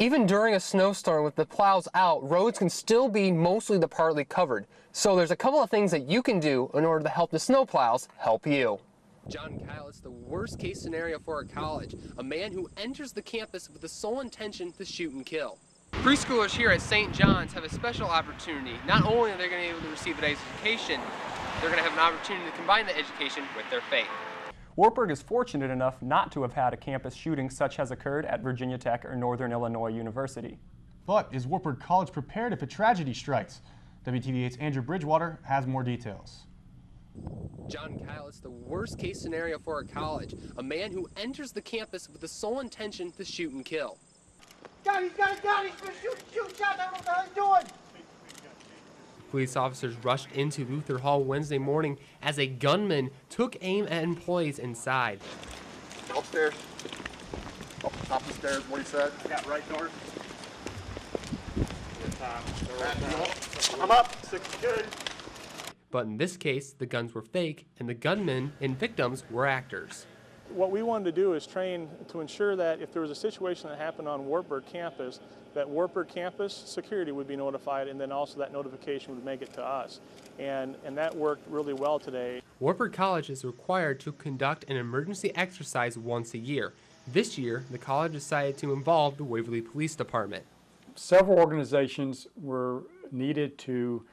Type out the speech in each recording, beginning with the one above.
Even during a snowstorm with the plows out, roads can still be mostly to partly covered. So there's a couple of things that you can do in order to help the snowplows help you. John Kyle, it's the worst case scenario for our college. A man who enters the campus with the sole intention to shoot and kill. Preschoolers here at St. John's have a special opportunity. Not only are they going to be able to receive an education, they're going to have an opportunity to combine that education with their faith. Wartburg is fortunate enough not to have had a campus shooting such as occurred at Virginia Tech or Northern Illinois University. But is Wartburg College prepared if a tragedy strikes? WTV8's Andrew Bridgewater has more details. John Kyle, it's the worst case scenario for our college. A man who enters the campus with the sole intention to shoot and kill. God, he's got a gun! He's gonna shoot shots! I don't know what the hell he's doing! Police officers rushed into Luther Hall Wednesday morning as a gunman took aim at employees inside. Upstairs. Up top of the stairs, what he said. Yeah, right door. I'm up. 6 good. But in this case, the guns were fake, and the gunmen and victims were actors. What we wanted to do is train to ensure that if there was a situation that happened on Wartburg campus, that Wartburg campus security would be notified, and then also that notification would make it to us. And that worked really well today. Wartburg College is required to conduct an emergency exercise once a year. This year, the college decided to involve the Waverly Police Department. Several organizations were needed to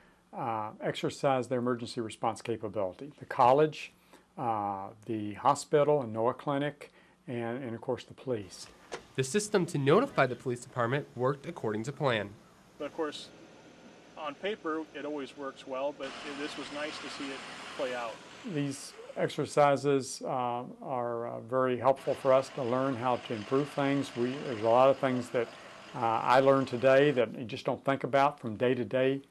exercise their emergency response capability. The college, the hospital and NOAA clinic, and of course the police. The system to notify the police department worked according to plan. But of course, on paper, it always works well, but this was nice to see it play out. These exercises are very helpful for us to learn how to improve things. There's a lot of things that I learned today that you just don't think about from day to day.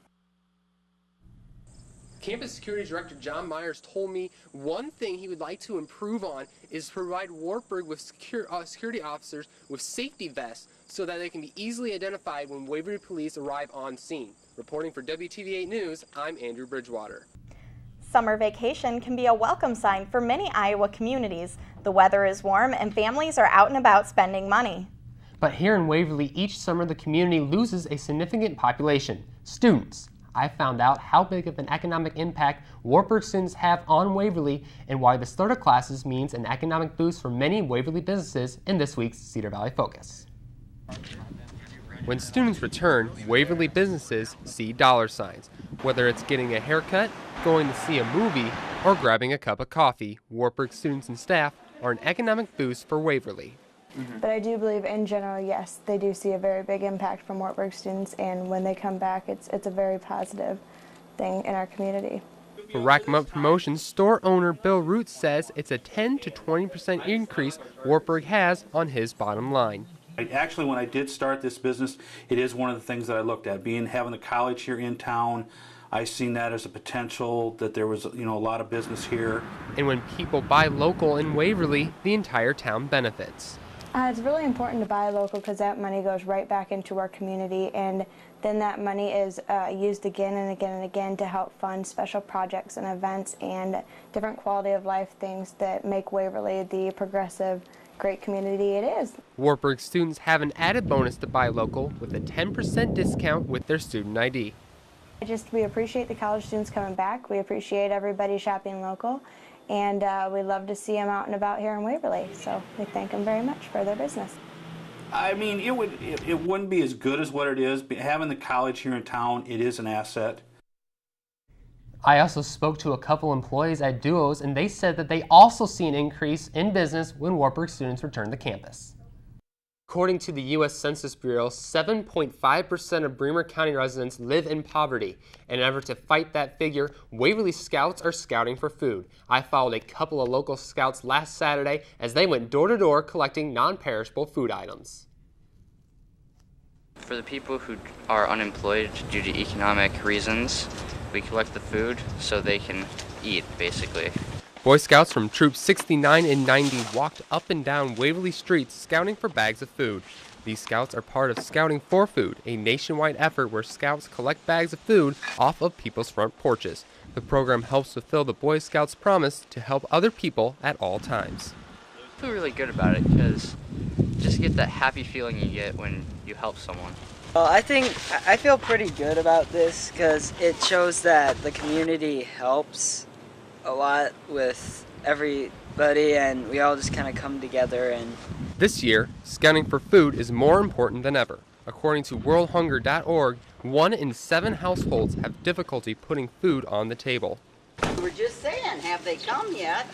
Campus Security Director John Myers told me one thing he would like to improve on is provide Wartburg with security officers with safety vests so that they can be easily identified when Waverly police arrive on scene. Reporting for WTV8 News, I'm Andrew Bridgewater. Summer vacation can be a welcome sign for many Iowa communities. The weather is warm and families are out and about spending money. But here in Waverly, each summer the community loses a significant population, students. I found out how big of an economic impact Wartburg students have on Waverly and why the start of classes means an economic boost for many Waverly businesses in this week's Cedar Valley Focus. When students return, Waverly businesses see dollar signs. Whether it's getting a haircut, going to see a movie, or grabbing a cup of coffee, Wartburg students and staff are an economic boost for Waverly. But I do believe in general, yes, they do see a very big impact from Wartburg students, and when they come back, it's a very positive thing in our community. For Rack 'em Up Promotions, store owner Bill Root says it's a 10 to 20% increase Wartburg has on his bottom line. Actually, when I did start this business, it is one of the things that I looked at. Having the college here in town, I seen that as a potential, that there was, a lot of business here. And when people buy local in Waverly, the entire town benefits. It's really important to buy local because that money goes right back into our community, and then that money is used again and again and again to help fund special projects and events and different quality of life things that make Waverly the progressive, great community it is. Wartburg students have an added bonus to buy local with a 10% discount with their student ID. We appreciate the college students coming back. We appreciate everybody shopping local. And we love to see them out and about here in Waverly, so we thank them very much for their business. I mean, it wouldn't be as good as what it is. But having the college here in town, it is an asset. I also spoke to a couple employees at Duos, and they said that they also see an increase in business when Wartburg students return to campus. According to the U.S. Census Bureau, 7.5% of Bremer County residents live in poverty. In an effort to fight that figure, Waverly Scouts are scouting for food. I followed a couple of local scouts last Saturday as they went door to door collecting non-perishable food items. For the people who are unemployed due to economic reasons, we collect the food so they can eat, basically. Boy Scouts from Troops 69 and 90 walked up and down Waverly streets scouting for bags of food. These scouts are part of Scouting for Food, a nationwide effort where scouts collect bags of food off of people's front porches. The program helps fulfill the Boy Scouts' promise to help other people at all times. I feel really good about it because just get that happy feeling you get when you help someone. Well, I feel pretty good about this because it shows that the community helps a lot with everybody, and we all just kind of come together. And This year, scouting for food is more important than ever. According to worldhunger.org, 1 in 7 households have difficulty putting food on the table. We're just saying, have they come yet?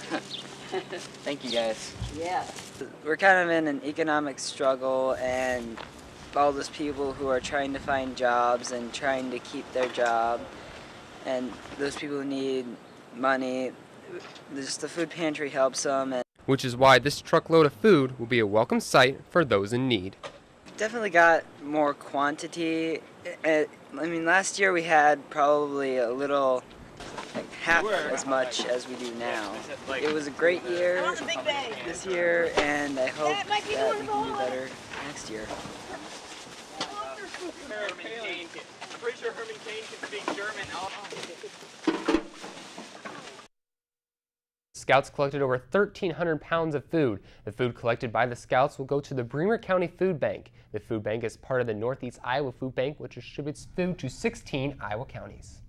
thank you guys. Yeah. We're kind of in an economic struggle, and all those people who are trying to find jobs and trying to keep their job, and those people who need money, just the food pantry helps them. Which is why this truckload of food will be a welcome sight for those in need. Definitely got more quantity. I mean, last year we had probably a little, like half as much as we do now. It was a great year this year, and I hope that we can do better next year. I'm pretty sure Herman Cain can speak German. Scouts collected over 1,300 pounds of food. The food collected by the Scouts will go to the Bremer County Food Bank. The food bank is part of the Northeast Iowa Food Bank, which distributes food to 16 Iowa counties.